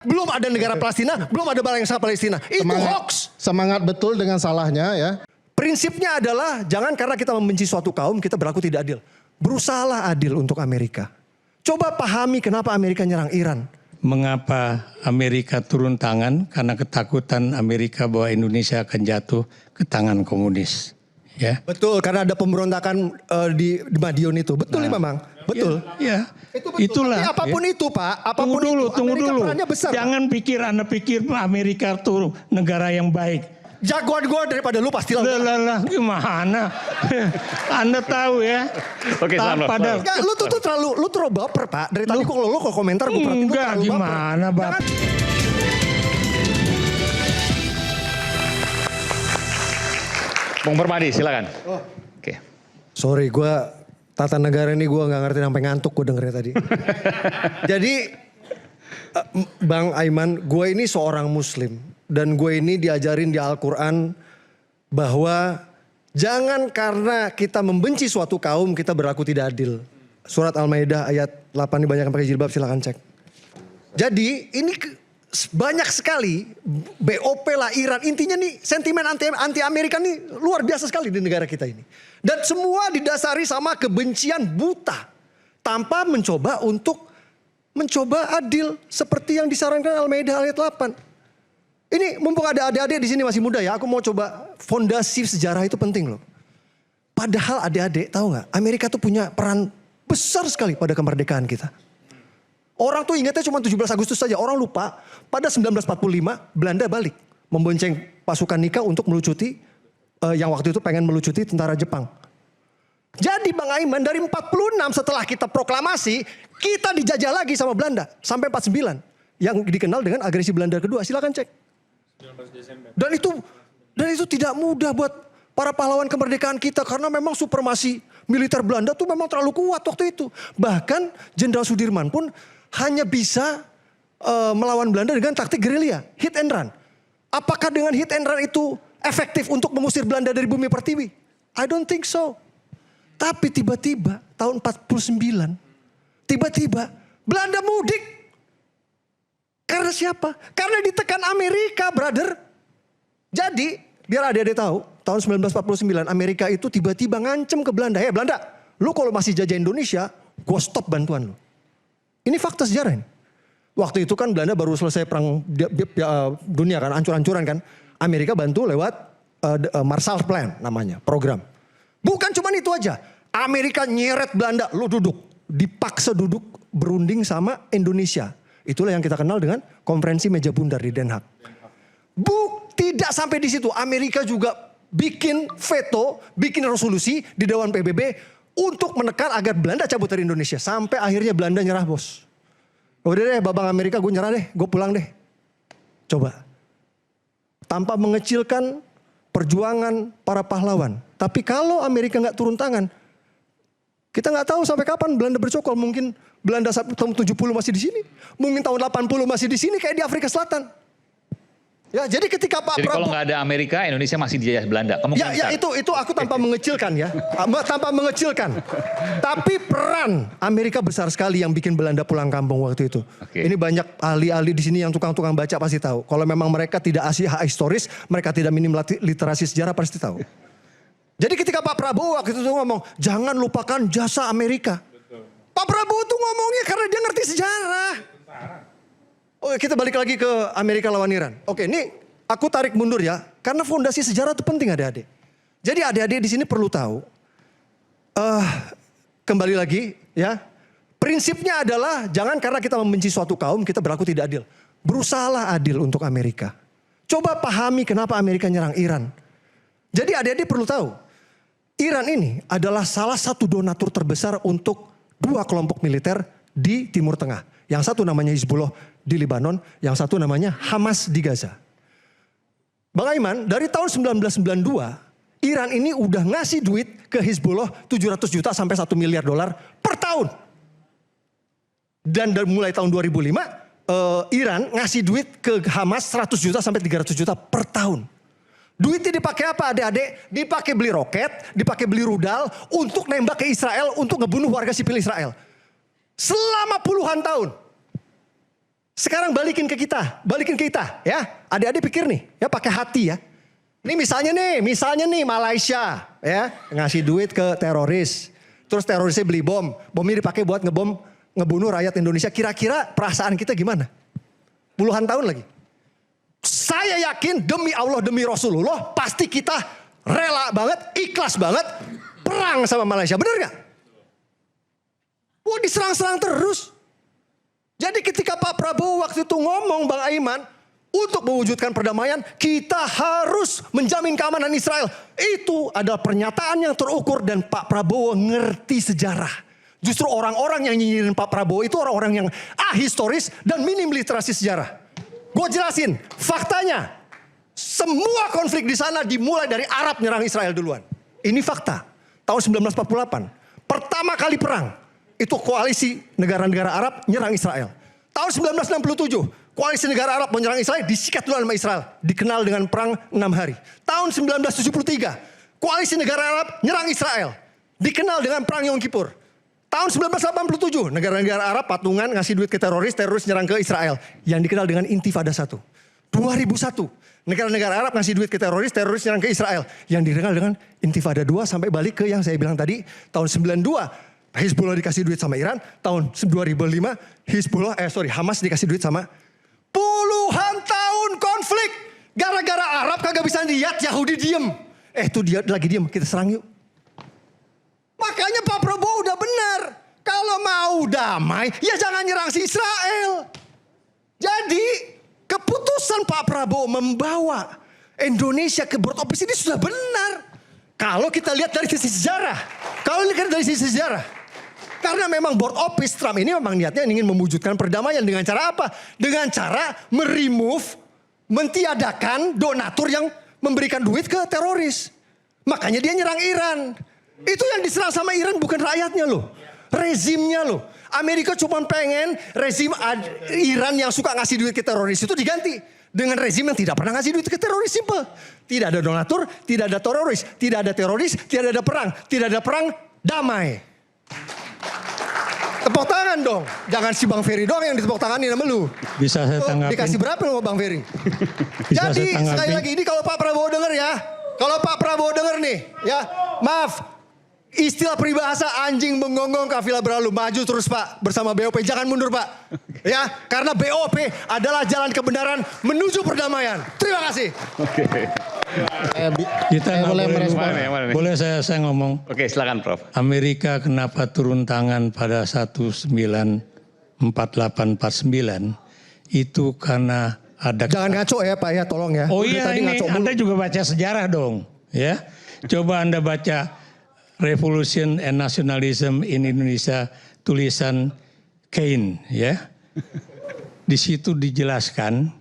Belum ada negara Palestina, belum ada bangsa Palestina. Itu hoax. Semangat betul dengan salahnya ya. Prinsipnya adalah jangan karena kita membenci suatu kaum kita berlaku tidak adil. Berusahalah adil untuk Amerika. Coba pahami kenapa Amerika nyerang Iran. Mengapa Amerika turun tangan? Karena ketakutan Amerika bahwa Indonesia akan jatuh ke tangan komunis. Ya. Betul, karena ada pemberontakan di Madiun itu. Betul ya Mamang? Betul. Ya, itu betul. itulah. Tapi apapun ya. itu Pak, apapun tunggu dulu. Perannya besar, Jangan pikir Anda pikir Amerika itu negara yang baik. Jagoan gue daripada lu pasti lah. Gimana? Anda tahu ya. Oke, selamat. Enggak, lu tuh terlalu baper Pak. Dari tadi kok lu komentar gue perhatiin lu terlalu gimana baper. Bung Permadi, silakan. Oke. Sorry, gue tata negara ini gue nggak ngerti sampai ngantuk gue dengernya tadi. Jadi Bang Aiman, gue ini seorang Muslim dan gue ini diajarin di Al-Quran bahwa jangan karena kita membenci suatu kaum kita berlaku tidak adil. Surat Al-Maidah ayat 8 ini banyak yang pakai jilbab, silakan cek. Jadi ini banyak sekali BOP lah Iran, intinya nih sentimen anti Amerika nih luar biasa sekali di negara kita ini. Dan semua didasari sama kebencian buta tanpa mencoba adil seperti yang disarankan Al-Maidah ayat 8. Ini mumpung ada adik-adik di sini masih muda ya, aku mau coba fondasi sejarah itu penting loh. Padahal adik-adik tahu nggak, Amerika tuh punya peran besar sekali pada kemerdekaan kita. Orang tuh ingatnya cuma 17 Agustus saja. Orang lupa pada 1945 Belanda balik. Membonceng pasukan Nika untuk melucuti. Yang waktu itu pengen melucuti tentara Jepang. Jadi Bang Aiman dari 46 setelah kita proklamasi. Kita dijajah lagi sama Belanda. Sampai 49. Yang dikenal dengan agresi Belanda kedua. Silakan cek. 19 Desember. Dan itu tidak mudah buat para pahlawan kemerdekaan kita. Karena memang supremasi militer Belanda tuh memang terlalu kuat waktu itu. Bahkan Jenderal Sudirman pun hanya bisa melawan Belanda dengan taktik gerilya, hit and run. Apakah dengan hit and run itu efektif untuk mengusir Belanda dari bumi pertiwi? I don't think so. Tapi tiba-tiba tahun 49, tiba-tiba Belanda mudik. Karena siapa? Karena ditekan Amerika, brother. Jadi, biar adik-adik tahu, tahun 1949 Amerika itu tiba-tiba ngancem ke Belanda. Belanda, lu kalau masih jajah Indonesia, gue stop bantuan lu. Ini fakta sejarah ini. Waktu itu kan Belanda baru selesai perang dunia kan, hancur-hancuran kan. Amerika bantu lewat Marshall Plan namanya, program. Bukan cuma itu aja. Amerika nyeret Belanda, lu duduk. Dipaksa duduk berunding sama Indonesia. Itulah yang kita kenal dengan konferensi meja bundar di Den Haag. Tidak sampai di situ. Amerika juga bikin veto, bikin resolusi di Dewan PBB untuk menekan agar Belanda cabut dari Indonesia. Sampai akhirnya Belanda nyerah bos. Udah deh babang Amerika gue nyerah deh. Gue pulang deh. Coba. Tanpa mengecilkan perjuangan para pahlawan. Tapi kalau Amerika gak turun tangan. Kita gak tahu sampai kapan Belanda bercokol. Mungkin Belanda tahun 70 masih di sini. Mungkin tahun 80 masih di sini kayak di Afrika Selatan. Ya, jadi ketika Pak Prabowo. Jadi kalau nggak ada Amerika, Indonesia masih dijajah Belanda. Ya itu aku tanpa mengecilkan ya, tanpa mengecilkan. Tapi peran Amerika besar sekali yang bikin Belanda pulang kampung waktu itu. Ini banyak ahli-ahli di sini yang tukang-tukang baca pasti tahu. Kalau memang mereka tidak historis, mereka tidak minim literasi sejarah pasti tahu. Jadi ketika Pak Prabowo waktu itu ngomong, jangan lupakan jasa Amerika. Betul. Pak Prabowo tuh ngomongnya karena dia ngerti sejarah. Oke, kita balik lagi ke Amerika lawan Iran. Oke, ini aku tarik mundur ya. Karena fondasi sejarah itu penting adik-adik. Jadi adik-adik di sini perlu tahu. Kembali lagi ya. Prinsipnya adalah jangan karena kita membenci suatu kaum kita berlaku tidak adil. Berusahalah adil untuk Amerika. Coba pahami kenapa Amerika nyerang Iran. Jadi adik-adik perlu tahu. Iran ini adalah salah satu donatur terbesar untuk dua kelompok militer di Timur Tengah. Yang satu namanya Hizbullah di Lebanon, yang satu namanya Hamas di Gaza. Bang Aiman, dari tahun 1992, Iran ini udah ngasih duit ke Hizbullah 700 juta sampai 1 miliar dolar per tahun. Dan dari mulai tahun 2005, Iran ngasih duit ke Hamas 100 juta sampai 300 juta per tahun. Duitnya dipakai apa adik-adik? Dipakai beli roket, dipakai beli rudal untuk nembak ke Israel, untuk ngebunuh warga sipil Israel. Selama puluhan tahun. Sekarang balikin ke kita ya. Adik-adik pikir nih, ya pakai hati ya. Ini misalnya nih Malaysia ya ngasih duit ke teroris. Terus terorisnya beli bom. Bomnya dipakai buat ngebunuh rakyat Indonesia. Kira-kira perasaan kita gimana? Puluhan tahun lagi. Saya yakin demi Allah, demi Rasulullah, pasti kita rela banget, ikhlas banget perang sama Malaysia. Bener gak? Wah, diserang-serang terus. Jadi ketika Pak Prabowo waktu itu ngomong, Bang Aiman, untuk mewujudkan perdamaian, kita harus menjamin keamanan Israel. Itu adalah pernyataan yang terukur dan Pak Prabowo ngerti sejarah. Justru orang-orang yang nyinyirin Pak Prabowo itu orang-orang yang ahistoris dan minim literasi sejarah. Gue jelasin, faktanya semua konflik di sana dimulai dari Arab nyerang Israel duluan. Ini fakta. Tahun 1948, pertama kali perang, itu koalisi negara-negara Arab nyerang Israel. Tahun 1967, koalisi negara Arab menyerang Israel, disikat dulu sama Israel. Dikenal dengan perang 6 hari. Tahun 1973, koalisi negara Arab nyerang Israel. Dikenal dengan perang Yom Kippur. Tahun 1987, negara-negara Arab patungan ngasih duit ke teroris nyerang ke Israel. Yang dikenal dengan Intifada 1. 2001, negara-negara Arab ngasih duit ke teroris nyerang ke Israel. Yang dikenal dengan Intifada 2 sampai balik ke yang saya bilang tadi, tahun 92. Hizbullah dikasih duit sama Iran. Tahun 2005, Hamas dikasih duit sama. Puluhan tahun konflik. Gara-gara Arab kagak bisa lihat, Yahudi diem. Tuh dia lagi diem, kita serang yuk. Makanya Pak Prabowo udah benar. Kalau mau damai, ya jangan nyerang si Israel. Jadi keputusan Pak Prabowo membawa Indonesia ke board of peace ini sudah benar. Kalau kita lihat dari sisi sejarah. Karena memang board of peace Trump ini memang niatnya ingin mewujudkan perdamaian. Dengan cara apa? Dengan cara mentiadakan donatur yang memberikan duit ke teroris. Makanya dia nyerang Iran. Itu yang diserang sama Iran bukan rakyatnya loh. Rezimnya loh. Amerika cuma pengen rezim Iran yang suka ngasih duit ke teroris itu diganti. Dengan rezim yang tidak pernah ngasih duit ke teroris. Simple. Tidak ada donatur, tidak ada teroris. Tidak ada teroris, tidak ada perang. Tidak ada perang, damai. Tepuk tangan dong. Jangan si Bang Ferry doang yang ditepuk tanganin sama lu. Bisa saya tanggapin? Dikasih berapa sama Bang Ferry? Jadi sekali lagi ini kalau Pak Prabowo denger ya. Kalau Pak Prabowo denger nih ya. Maaf. Istilah peribahasa anjing menggonggong kafilah berlalu. Maju terus Pak bersama BOP. Jangan mundur Pak. Ya, karena BOP adalah jalan kebenaran menuju perdamaian. Terima kasih. Oke. Kita boleh merespon. Mana? Boleh saya ngomong? Oke, silakan Prof. Amerika kenapa turun tangan pada 1948-49 itu karena ada. Jangan ngaco ya Pak ya, tolong ya. Oh Udah iya, tadi ini ngaco mulu. Anda juga baca sejarah dong, ya. Coba Anda baca Revolution and Nationalism in Indonesia tulisan Keynes, ya. Di situ dijelaskan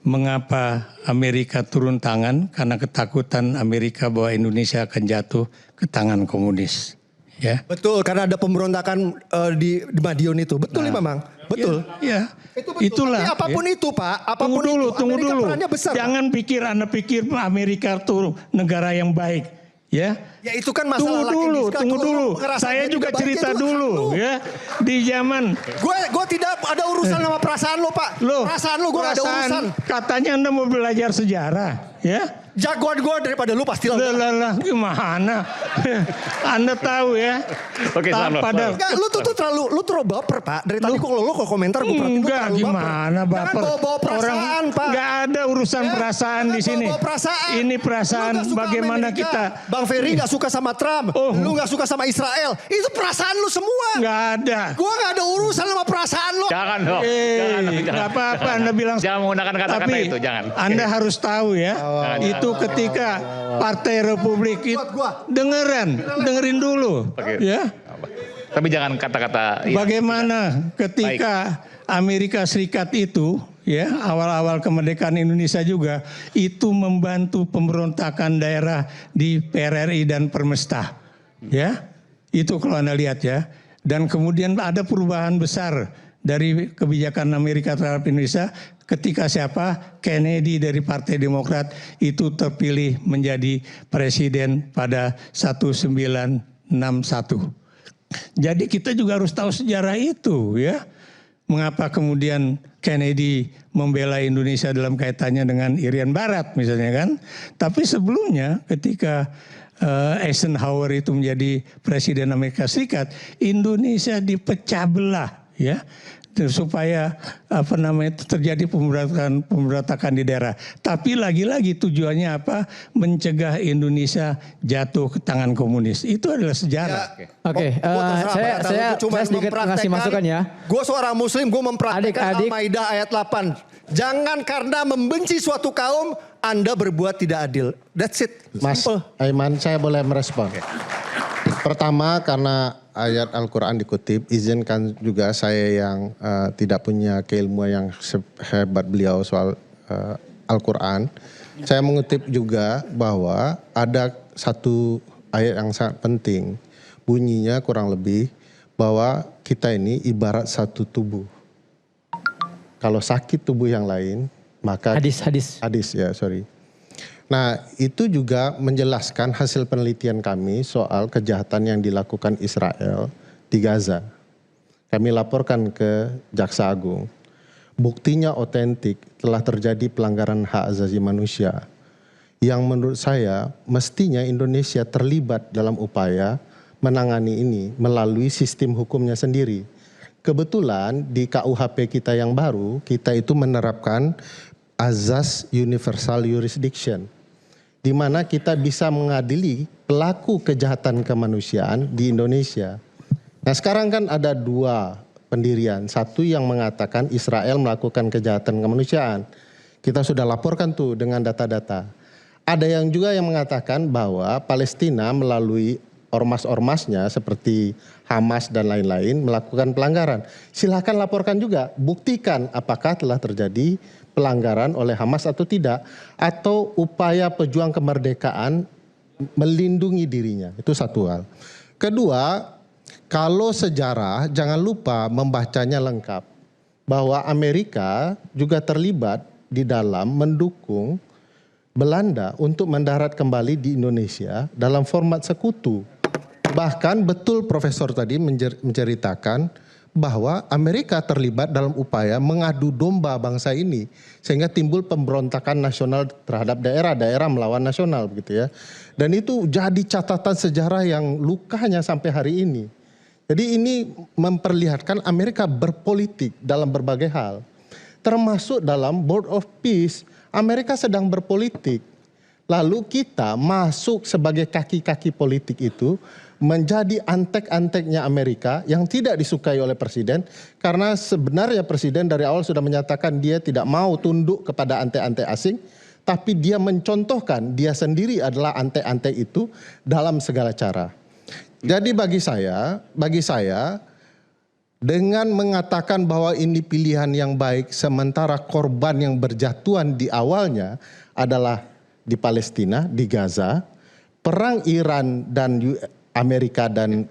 mengapa Amerika turun tangan karena ketakutan Amerika bahwa Indonesia akan jatuh ke tangan komunis, ya. Betul, karena ada pemberontakan di Madiun itu. Betul Memang. Betul. Ya, Itu betul. itulah. Tapi apapun ya. itu Pak, apapun Tunggu Amerika dulu. perannya besar. Jangan Anda pikir Amerika itu negara yang baik, ya. Ya itu kan masalah Tunggu dulu. Saya juga cerita dulu, ya. Di zaman Gue tidak ada urusan sama perasaan lo Pak. Perasaan lo gue gak ada urusan. Katanya Anda mau belajar sejarah, ya. Jagoan gue daripada lu pasti lah. Lah, gimana? Anda tahu ya. Oke, selamat. Enggak, lu tuh terlalu baper Pak. Dari tadi lu kok komentar gue perhatiin lu Enggak, terlalu gimana baper? Jangan bawa perasaan Pak. Enggak ada urusan perasaan di sini. Perasaan. Ini perasaan bagaimana Amerika. kita. Bang Ferry gak suka sama Trump. Lu gak suka sama Israel. Itu perasaan lu semua. Enggak ada. Gue gak ada urusan sama perasaan lu. Jangan dong. Enggak apa-apa Anda bilang. Jangan menggunakan kata-kata Tapi itu, jangan. Anda harus tahu ya. Itu ketika Partai Republik itu dengerin dulu. Oke. Ya. Tapi jangan kata-kata. Bagaimana ketika Amerika Serikat itu, ya awal-awal kemerdekaan Indonesia juga itu membantu pemberontakan daerah di PRRI dan Permesta, ya itu kalau Anda lihat ya. Dan kemudian ada perubahan besar dari kebijakan Amerika terhadap Indonesia ketika siapa? Kennedy dari Partai Demokrat itu terpilih menjadi presiden pada 1961. Jadi kita juga harus tahu sejarah itu ya. Mengapa kemudian Kennedy membela Indonesia dalam kaitannya dengan Irian Barat misalnya kan. Tapi sebelumnya ketika Eisenhower itu menjadi Presiden Amerika Serikat, Indonesia dipecah belah ya. Supaya terjadi pemberontakan di daerah. Tapi lagi-lagi tujuannya apa? Mencegah Indonesia jatuh ke tangan komunis. Itu adalah sejarah. Oke, saya sedikit ngasih masukan ya. Gue seorang muslim, gue mempraktekkan Adik-adik. Al-Maidah ayat 8. Jangan karena membenci suatu kaum, Anda berbuat tidak adil. That's it. Mas Simple. Aiman, saya boleh merespon. Pertama, karena ayat Al-Quran dikutip, izinkan juga saya yang tidak punya keilmuan yang sehebat beliau soal Al-Quran. Saya mengutip juga bahwa ada satu ayat yang sangat penting. Bunyinya kurang lebih bahwa kita ini ibarat satu tubuh. Kalau sakit tubuh yang lain, maka... Hadis ya, sorry. Nah, itu juga menjelaskan hasil penelitian kami soal kejahatan yang dilakukan Israel di Gaza. Kami laporkan ke Jaksa Agung. Buktinya otentik, telah terjadi pelanggaran hak asasi manusia. Yang menurut saya mestinya Indonesia terlibat dalam upaya menangani ini melalui sistem hukumnya sendiri. Kebetulan di KUHP kita yang baru, kita itu menerapkan azas universal jurisdiction, di mana kita bisa mengadili pelaku kejahatan kemanusiaan di Indonesia. Nah, sekarang kan ada dua pendirian. Satu yang mengatakan Israel melakukan kejahatan kemanusiaan. Kita sudah laporkan tuh dengan data-data. Ada yang juga yang mengatakan bahwa Palestina melalui ormas-ormasnya seperti Hamas dan lain-lain melakukan pelanggaran. Silakan laporkan juga, buktikan apakah telah terjadi pelanggaran oleh Hamas atau tidak, atau upaya pejuang kemerdekaan melindungi dirinya. Itu satu hal. Kedua, kalau sejarah jangan lupa membacanya lengkap, bahwa Amerika juga terlibat di dalam mendukung Belanda untuk mendarat kembali di Indonesia dalam format sekutu. Bahkan betul Profesor tadi menceritakan bahwa Amerika terlibat dalam upaya mengadu domba bangsa ini sehingga timbul pemberontakan nasional terhadap daerah melawan nasional begitu ya. Dan itu jadi catatan sejarah yang lukanya sampai hari ini. Jadi ini memperlihatkan Amerika berpolitik dalam berbagai hal. Termasuk dalam Board of Peace, Amerika sedang berpolitik. Lalu kita masuk sebagai kaki-kaki politik itu menjadi antek-anteknya Amerika yang tidak disukai oleh presiden, karena sebenarnya presiden dari awal sudah menyatakan dia tidak mau tunduk kepada antek-antek asing, tapi dia mencontohkan dia sendiri adalah antek-antek itu dalam segala cara. Jadi bagi saya dengan mengatakan bahwa ini pilihan yang baik sementara korban yang berjatuhan di awalnya adalah di Palestina, di Gaza, perang Iran dan Amerika dan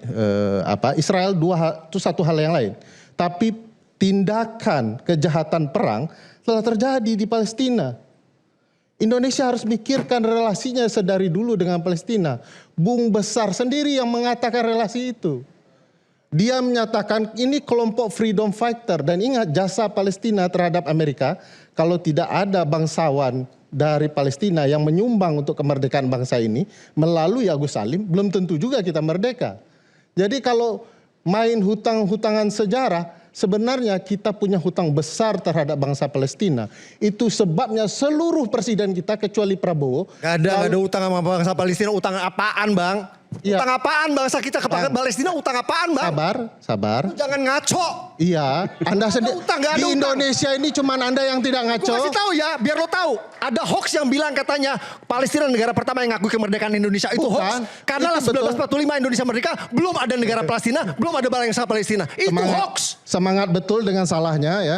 Israel itu satu hal yang lain. Tapi tindakan kejahatan perang telah terjadi di Palestina. Indonesia harus mikirkan relasinya sedari dulu dengan Palestina. Bung Besar sendiri yang mengatakan relasi itu. Dia menyatakan ini kelompok freedom fighter, dan ingat jasa Palestina terhadap Amerika, kalau tidak ada bangsawan dari Palestina yang menyumbang untuk kemerdekaan bangsa ini melalui Agus Salim, belum tentu juga kita merdeka. Jadi kalau main hutang-hutangan sejarah, sebenarnya kita punya hutang besar terhadap bangsa Palestina. Itu sebabnya seluruh presiden kita kecuali Prabowo. Gak ada utang sama bangsa Palestina. Utang apaan bang? Ya. Utang apaan bangsa kita kepada Palestina? Utang apaan bang? Sabar. Lu jangan ngaco. Iya, Anda sendiri di Indonesia ini cuman Anda yang tidak ngaco. Gue kasih tahu ya, biar lo tahu. Ada hoax yang bilang katanya Palestina negara pertama yang ngakui kemerdekaan Indonesia. Itu hoax. Karena itu 1945 Indonesia merdeka, belum ada negara Palestina, belum ada bangsa Palestina. Itu hoax. Semangat betul dengan salahnya ya.